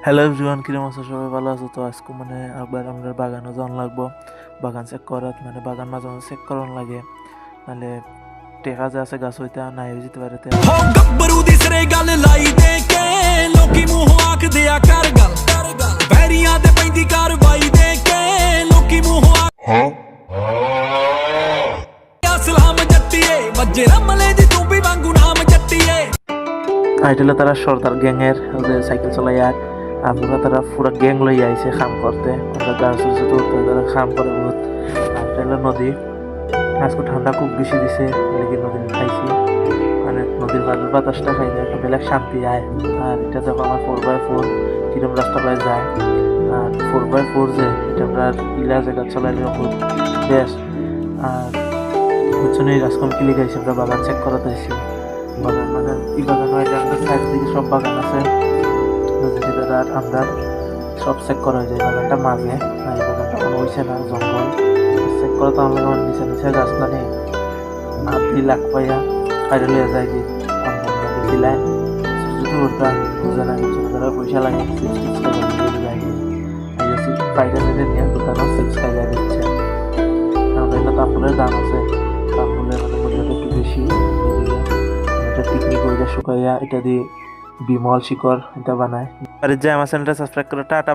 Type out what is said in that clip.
Hello everyone, কিরম আছো? সবাই ভালো আছো? তো আজকে মানে একবার আমরা বাগানও যাওয়ান লাগবো। বাগান চেক করাত মানে বাগান মাঝে মাঝে চেক করন লাগে, নাহলে টেকা যে আছে গাছ হইতে নাই হয়ে যেতে পারে ਹੋ ਗੱਭਰੂ ਦੀ ਸਿਰੇ ਗੱਲ ਲਾਈ ਦੇ ਕੇ ਲੋਕੀ ਮੂੰਹੋਂ ਆਖਦੇ ਆ ਕਰ ਗੱਲ ਵੈਰੀਆਂ ਤੇ ਪੈਂਦੀ ਕਾਰਵਾਈ ਦੇ ਕੇ ਲੋਕੀ ਮੂੰਹੋਂ ਆ ਸਲਾਮ ਜੱਟੀਏ ਵੱਜੇ ਰਮਲੇ ਦੀ ਤੂੰ ਵੀ ਵਾਂਗੂ ਨਾਮ ਜੱਟੀਏ। আইটেলে তারা সর্দার গ্যাংয়ের যে সাইকেল চলাই আর পুরা তারা পুরা গ্যাং লই আইছে খাম করতে। আমরা গাছ ছোট ছোট উঠতে তারা খাম করে বহুত। আর এটা হলো নদী। আজকে ঠান্ডা খুব বেশি দিছে, এদিকে নদী খাইছি, মানে নদীর পানির বাতাসটা খাইলে একটা বেলেগ শান্তি আয়। আর এটা দেখো আমার 4x4 কিরম রাস্তা পায়ে যায়। আর 4x4 যে এটা আমরা ইলা জায়গা চলাইলে খুব বেস্ট। আর হচ্ছে এই গাছকম কিলি গাইছি, আমরা বাগান চেক করাতে আইছি। বাগান মানে এই বাগান হয় আমরা সাইড দিকে সব বাগান আছে, আর আমরা সব চেক করা হয়ে যায়। বাগানটা মাঝে আর এই বাগানটা কোনো হয়েছে না, জঙ্গল চেক করা তো আমরা আমার নিচে নিচে গাছ মানে আপনি লাখ পাইয়া বাইরে লিয়ে যায় যে দিলাই ছোটো উঠবা বুঝে না ছোটো ধরা পয়সা লাগে বাইরে নিয়ে নিয়ে দোকানও চিপস খাই যায় দিচ্ছে। কারণ এগুলো তাম্বুলের দাম আছে, তাম্বুলের মানে মূল্যটা একটু বেশি। এটা পিকনিক করে শুকাইয়া এটা দিয়ে বিমল শিকড় এটা বানায়। আর যে আমার চ্যানেলটা সাবস্ক্রাইব করে টাটা।